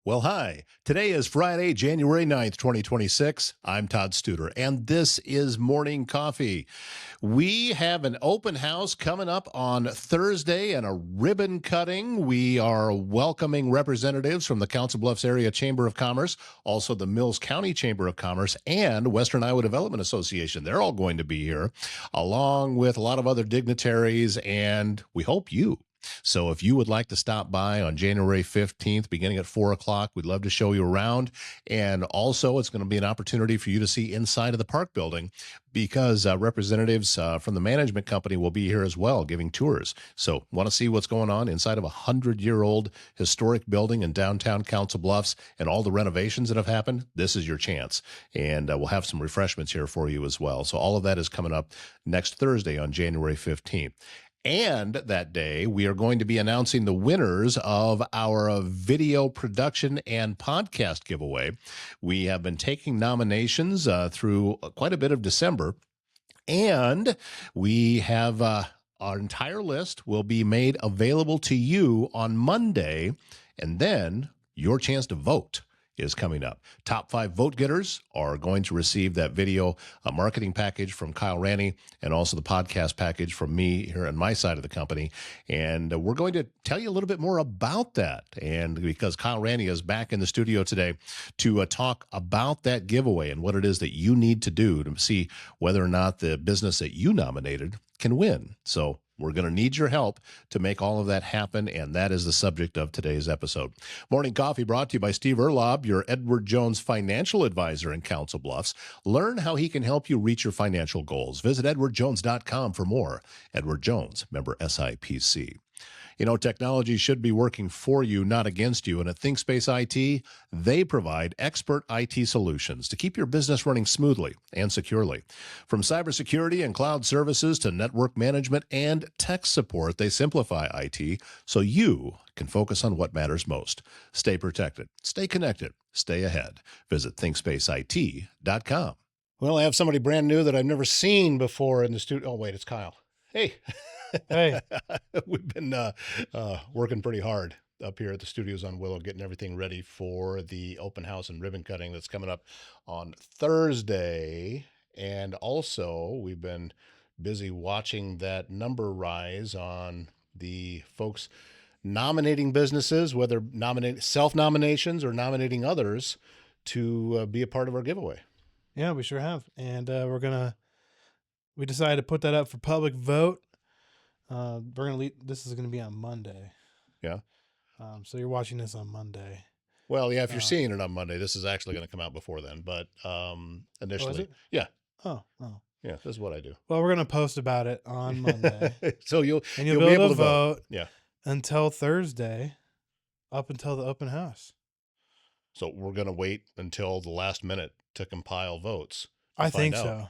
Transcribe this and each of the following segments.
Well, hi. Today is Friday, January 9th, 2026. I'm Todd Studer, and this is Morning Coffee. We have an open house coming up on Thursday and a ribbon cutting. We are welcoming representatives from the Council Bluffs Area Chamber of Commerce, also the Mills County Chamber of Commerce, and Western Iowa Development Association. They're all going to be here, along with a lot of other dignitaries, and we hope you. So if you would like to stop by on January 15th, beginning at 4 o'clock, we'd love to show you around. And also, it's going to be an opportunity for you to see inside of the park building because representatives from the management company will be here as well giving tours. So want to see what's going on inside of a 100-year-old historic building in downtown Council Bluffs and all the renovations that have happened? This is your chance. And we'll have some refreshments here for you as well. So all of that is coming up next Thursday on January 15th. And that day, we are going to be announcing the winners of our video production and podcast giveaway. We have been taking nominations through quite a bit of December, and we have our entire list will be made available to you on Monday, and then your chance to vote is coming up. Top 5 vote getters are going to receive that video marketing package from Kyle Ranney and also the podcast package from me here on my side of the company. And we're going to tell you a little bit more about that. And because Kyle Ranney is back in the studio today to talk about that giveaway and what it is that you need to do to see whether or not the business that you nominated can win. So we're going to need your help to make all of that happen, and that is the subject of today's episode. Morning Coffee brought to you by Steve Erlob, your Edward Jones financial advisor in Council Bluffs. Learn how he can help you reach your financial goals. Visit edwardjones.com for more. Edward Jones, member SIPC. You know, technology should be working for you, not against you. And at ThinkSpace IT, they provide expert IT solutions to keep your business running smoothly and securely. From cybersecurity and cloud services to network management and tech support, they simplify IT so you can focus on what matters most. Stay protected, stay connected, stay ahead. Visit ThinkSpaceIT.com. Well, I have somebody brand new that I've never seen before in the studio. Oh, wait, it's Kyle. Hey. Hey. We've been working pretty hard up here at the studios on Willow, getting everything ready for the open house and ribbon cutting that's coming up on Thursday. And also, we've been busy watching that number rise on the folks nominating businesses, whether self-nominations or nominating others to be a part of our giveaway. Yeah, we sure have. And we decided to put that up for public vote. This is gonna be on Monday. Yeah. So you're watching this on Monday. Well, yeah, if you're seeing it on Monday, this is actually going to come out before then. But initially, yeah. Oh. Yeah, this is what I do. Well, we're gonna post about it on Monday. So you'll be able to vote. Yeah. Until Thursday, up until the open house. So we're gonna wait until the last minute to compile votes. I think so.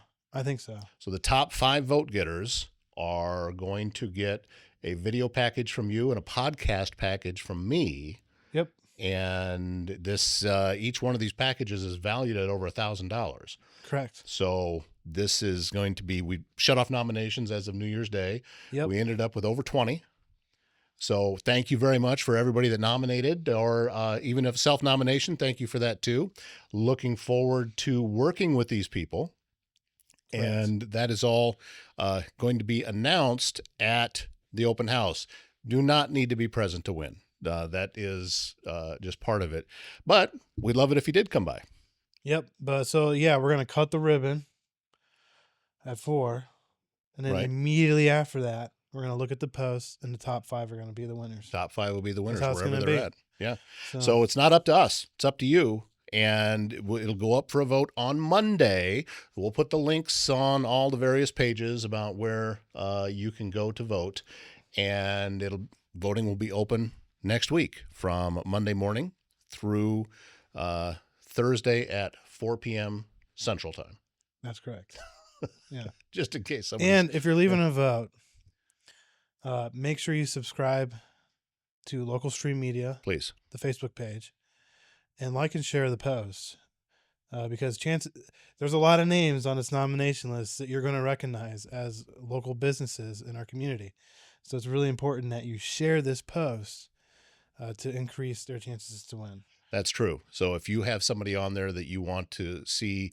So the top 5 vote getters are going to get a video package from you and a podcast package from me. Yep. And this each one of these packages is valued at over $1,000. Correct. So this is going to be, we shut off nominations as of New Year's Day. Yep. We ended up with over 20. So thank you very much for everybody that nominated, or even if self-nomination, thank you for that too. Looking forward to working with these people. Right. And that is all going to be announced at the open house. Do not need to be present to win. That is just part of it. But we'd love it if you did come by. Yep. But so, yeah, we're going to cut the ribbon at 4. And then immediately after that, we're going to look at the posts, and the top 5 are going to be the winners. Top 5 will be the winners wherever they're at. Yeah. So it's not up to us. It's up to you. And it'll go up for a vote on Monday. We'll put the links on all the various pages about where you can go to vote. And voting will be open next week from Monday morning through Thursday at 4 p.m. Central Time. That's correct. Yeah. Just in case. And if you're leaving a vote, make sure you subscribe to Local Stream Media. Please. The Facebook page. And like and share the post, because there's a lot of names on this nomination list that you're going to recognize as local businesses in our community. So it's really important that you share this post to increase their chances to win. That's true. So if you have somebody on there that you want to see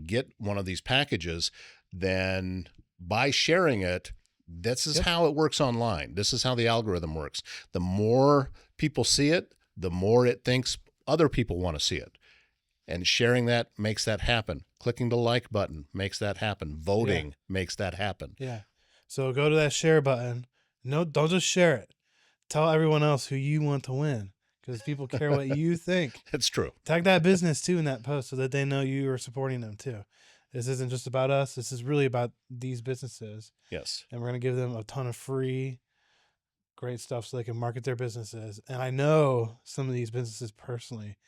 get one of these packages, then by sharing it, this is Yep. how it works online. This is how the algorithm works. The more people see it, the more it thinks other people want to see it. And sharing that makes that happen. Clicking the like button makes that happen. Voting makes that happen. Yeah. So go to that share button. No, don't just share it. Tell everyone else who you want to win, because people care what you think. It's true. Tag that business too in that post so that they know you are supporting them too. This isn't just about us. This is really about these businesses. Yes. And we're going to give them a ton of free, great stuff so they can market their businesses. And I know some of these businesses personally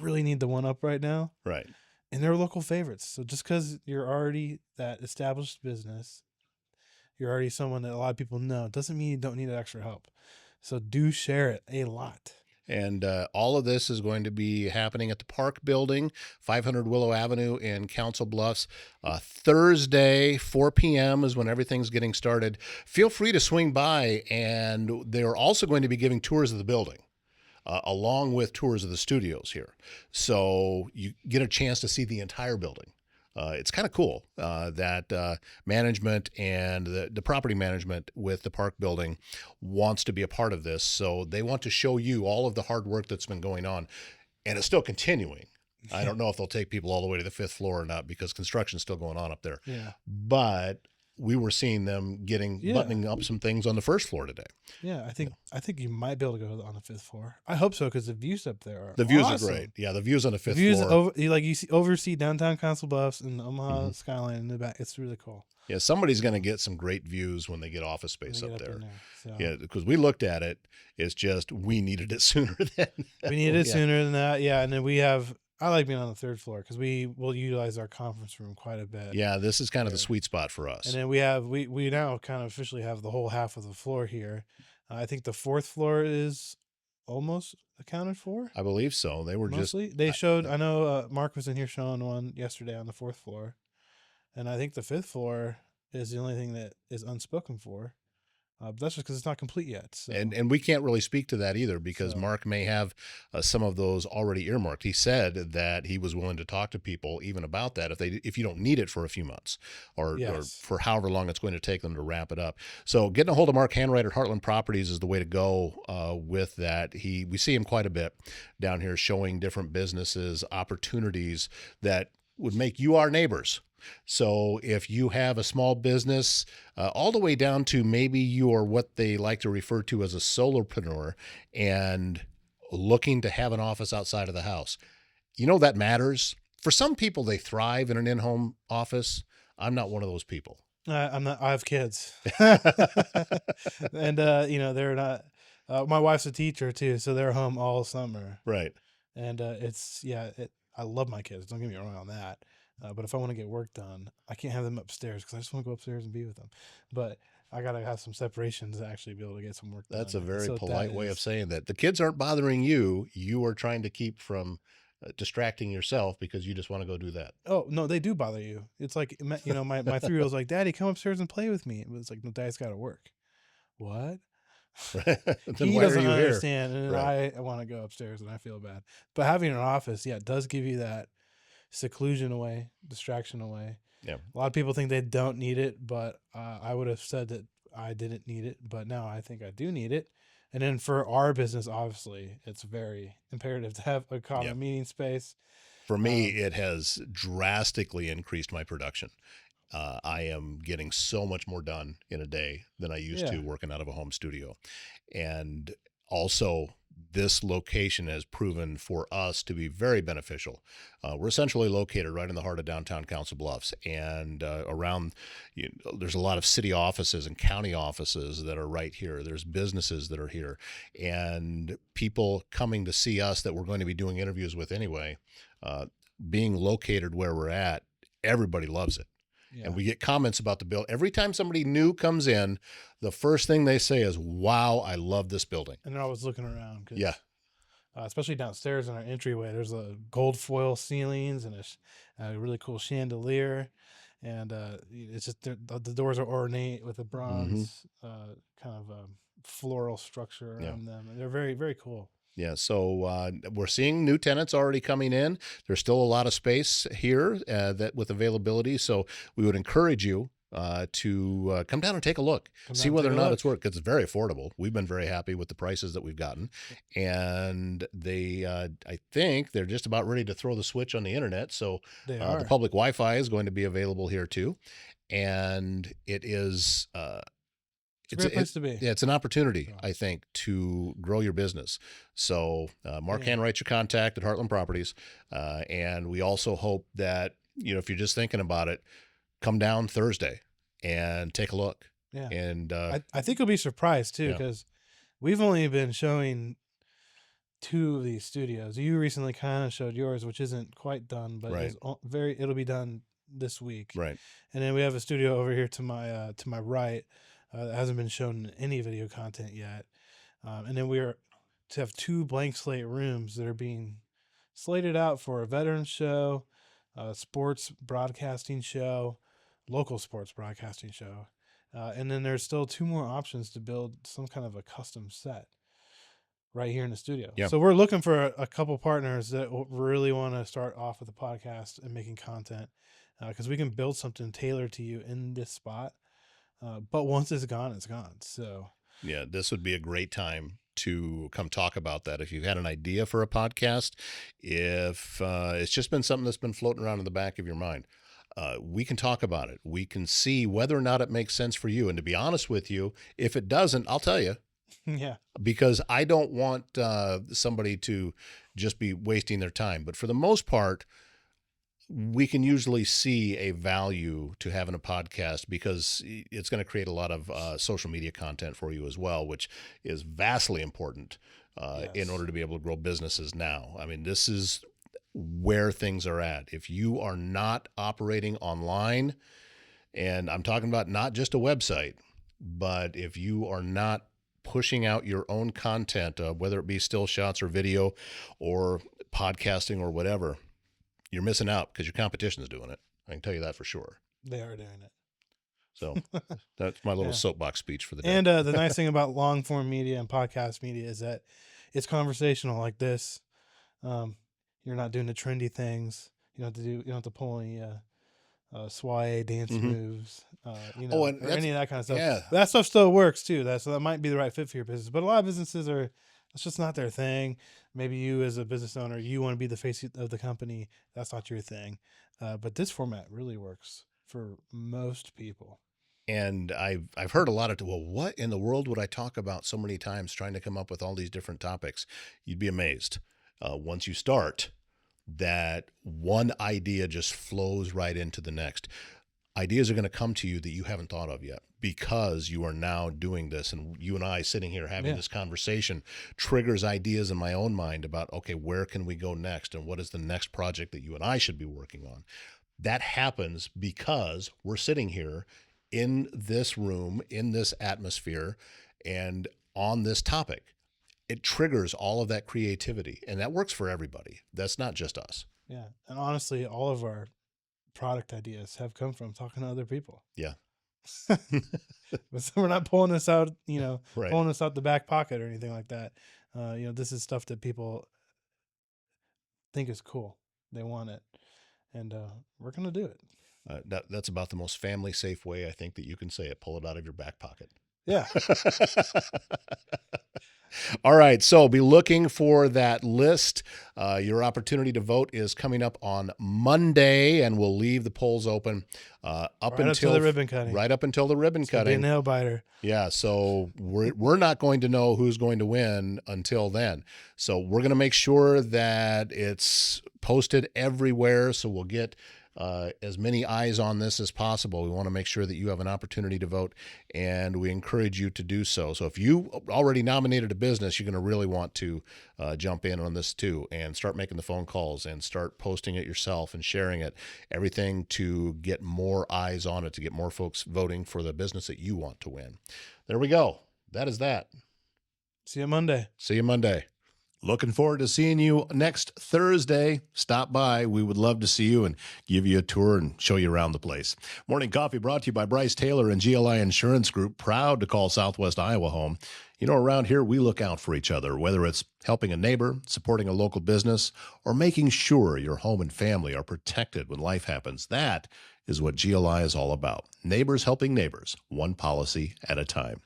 really need the one up right now. Right. And they're local favorites. So just because you're already that established business, you're already someone that a lot of people know, doesn't mean you don't need extra help. So do share it a lot. And all of this is going to be happening at the Park Building, 500 Willow Avenue in Council Bluffs. Thursday, 4 p.m. is when everything's getting started. Feel free to swing by, and they're also going to be giving tours of the building, along with tours of the studios here. So you get a chance to see the entire building. It's kind of cool that management and the property management with the Park Building wants to be a part of this. So they want to show you all of the hard work that's been going on, and it's still continuing. I don't know if they'll take people all the way to the 5th floor or not, because construction's still going on up there. Yeah. But we were seeing them buttoning up some things on the 1st floor today. Yeah, I think you might be able to go on the 5th floor. I hope so, because the views up there are The views awesome. are great. Yeah, the views on the 5th views floor. you oversee downtown Council Bluffs and the Omaha skyline in the back. It's really cool. Yeah, somebody's going to get some great views when they get office space up there. So. Yeah, because we looked at it. It's just we needed it sooner than we needed it sooner than that. Yeah, and then I like being on the 3rd floor because we will utilize our conference room quite a bit. Yeah, this is kind of the sweet spot for us. And then we now kind of officially have the whole half of the floor here. I think the 4th floor is almost accounted for. I believe so. They were mostly. They showed. I know Mark was in here showing one yesterday on the 4th floor, and I think the 5th floor is the only thing that is unspoken for. But that's just because it's not complete yet. So. And we can't really speak to that either, because Mark may have some of those already earmarked. He said that he was willing to talk to people even about that if you don't need it for a few months or for however long it's going to take them to wrap it up. So getting a hold of Mark Hanwright at Heartland Properties is the way to go with that. We see him quite a bit down here showing different businesses opportunities that would make you our neighbors. So if you have a small business, all the way down to maybe you are what they like to refer to as a solopreneur and looking to have an office outside of the house, that matters. For some people, they thrive in an in-home office. I'm not one of those people. I'm not. I have kids, and they're not. My wife's a teacher too, so they're home all summer. Right. And I love my kids. Don't get me wrong on that. But if I want to get work done, I can't have them upstairs because I just want to go upstairs and be with them. But I got to have some separation to actually be able to get some work done. That's a very polite way of saying that. The kids aren't bothering you. You are trying to keep from distracting yourself because you just want to go do that. Oh, no, they do bother you. It's like, my 3-year-old's like, Daddy, come upstairs and play with me. It's like, no, Daddy's got to work. What? He doesn't understand. And I want to go upstairs and I feel bad. But having an office, it does give you that seclusion away, distraction away. Yeah. A lot of people think they don't need it, but I would have said that I didn't need it, but now I think I do need it. And then for our business, obviously, it's very imperative to have a common meeting space. For me, it has drastically increased my production. I am getting so much more done in a day than I used to working out of a home studio. And also, this location has proven for us to be very beneficial. We're essentially located right in the heart of downtown Council Bluffs, and around, there's a lot of city offices and county offices that are right here. There's businesses that are here, and people coming to see us that we're going to be doing interviews with anyway. Being located where we're at, everybody loves it. Yeah. And we get comments about the building. Every time somebody new comes in, the first thing they say is, wow, I love this building. And they're always looking around. Especially downstairs in our entryway, there's a gold foil ceilings and a really cool chandelier. And it's just the doors are ornate with a bronze kind of floral structure around them. And they're very, very cool. Yeah, so we're seeing new tenants already coming in. There's still a lot of space here that with availability. So we would encourage you to come down and take a look, see whether or not it's worth, because it's very affordable. We've been very happy with the prices that we've gotten, and they, I think they're just about ready to throw the switch on the internet. So the public Wi-Fi is going to be available here too, and it is. It's a great place to be. Yeah, it's an opportunity, I think, to grow your business. So Mark Handwright's your contact at Heartland Properties. And we also hope that, if you're just thinking about it, come down Thursday and take a look. Yeah. And I think you'll be surprised, too, because we've only been showing 2 of these studios. You recently kind of showed yours, which isn't quite done, but it'll be done this week. Right. And then we have a studio over here to my right. That hasn't been shown in any video content yet. And then we are to have 2 blank slate rooms that are being slated out for a veterans show, a sports broadcasting show, local sports broadcasting show. And then there's still 2 more options to build some kind of a custom set right here in the studio. Yeah. So we're looking for a couple partners that really want to start off with a podcast and making content, because we can build something tailored to you in this spot. But once it's gone, it's gone. So yeah, this would be a great time to come talk about that. If you've had an idea for a podcast, if it's just been something that's been floating around in the back of your mind, we can talk about it. We can see whether or not it makes sense for you. And to be honest with you, if it doesn't, I'll tell you. Yeah. Because I don't want somebody to just be wasting their time. But for the most part, we can usually see a value to having a podcast because it's going to create a lot of social media content for you as well, which is vastly important in order to be able to grow businesses now. I mean, this is where things are at. If you are not operating online, and I'm talking about not just a website, but if you are not pushing out your own content, whether it be still shots or video or podcasting or whatever, you're missing out because your competition is doing it. I can tell you that for sure. They are doing it. So that's my little soapbox speech for the day. And the nice thing about long form media and podcast media is that it's conversational like this. You're not doing the trendy things. You don't have to pull any soiree dance moves, or any of that kind of stuff. Yeah. That stuff still works too. So that might be the right fit for your business. But a lot of businesses it's just not their thing. Maybe you as a business owner, you want to be the face of the company. That's not your thing. But this format really works for most people. And I've heard a lot of, well, what in the world would I talk about so many times trying to come up with all these different topics? You'd be amazed. Once you start, that one idea just flows right into the next. Ideas are going to come to you that you haven't thought of yet because you are now doing this. And you and I sitting here having this conversation triggers ideas in my own mind about, okay, where can we go next? And what is the next project that you and I should be working on? That happens because we're sitting here in this room, in this atmosphere, and on this topic. It triggers all of that creativity, and that works for everybody. That's not just us. Yeah. And honestly, all of our product ideas have come from talking to other people. Yeah. But we're not pulling this out, right. pulling this out the back pocket or anything like that. This is stuff that people think is cool. They want it. And we're going to do it. That's about the most family safe way I think that you can say it. Pull it out of your back pocket. Yeah. All right. So be looking for that list. Your opportunity to vote is coming up on Monday, and we'll leave the polls open up until the ribbon cutting. Right up until the ribbon cutting. Be a nail biter. Yeah. So we're not going to know who's going to win until then. So we're going to make sure that it's posted everywhere. So we'll get as many eyes on this as possible. We want to make sure that you have an opportunity to vote, and we encourage you to do so. So if you already nominated a business, you're going to really want to jump in on this too and start making the phone calls and start posting it yourself and sharing it, everything to get more eyes on it, to get more folks voting for the business that you want to win. There we go. That is that. See you Monday. See you Monday. Looking forward to seeing you next Thursday. Stop by. We would love to see you and give you a tour and show you around the place. Morning Coffee brought to you by Bryce Taylor and GLI Insurance Group, proud to call Southwest Iowa home. Around here, we look out for each other, whether it's helping a neighbor, supporting a local business, or making sure your home and family are protected when life happens. That is what GLI is all about. Neighbors helping neighbors, one policy at a time.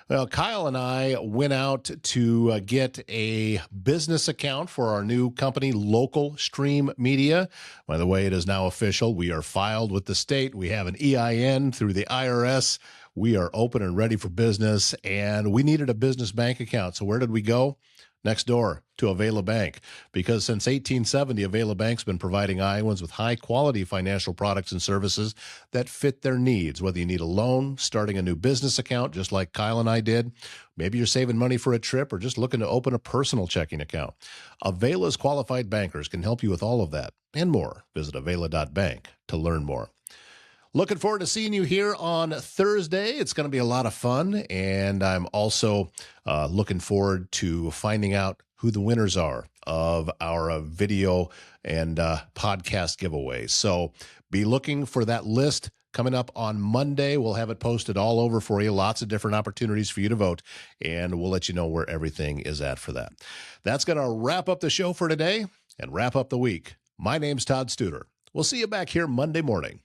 Well, Kyle and I went out to get a business account for our new company, Local Stream Media. By the way, it is now official. We are filed with the state. We have an EIN through the IRS. We are open and ready for business, and we needed a business bank account. So where did we go? Next door to Avela Bank, because since 1870, Avela Bank's been providing Iowans with high-quality financial products and services that fit their needs. Whether you need a loan, starting a new business account, just like Kyle and I did, maybe you're saving money for a trip, or just looking to open a personal checking account, Avela's qualified bankers can help you with all of that and more. Visit avela.bank to learn more. Looking forward to seeing you here on Thursday. It's going to be a lot of fun, and I'm also looking forward to finding out who the winners are of our video and podcast giveaways. So be looking for that list coming up on Monday. We'll have it posted all over for you. Lots of different opportunities for you to vote, and we'll let you know where everything is at for that. That's going to wrap up the show for today and wrap up the week. My name's Todd Studer. We'll see you back here Monday morning.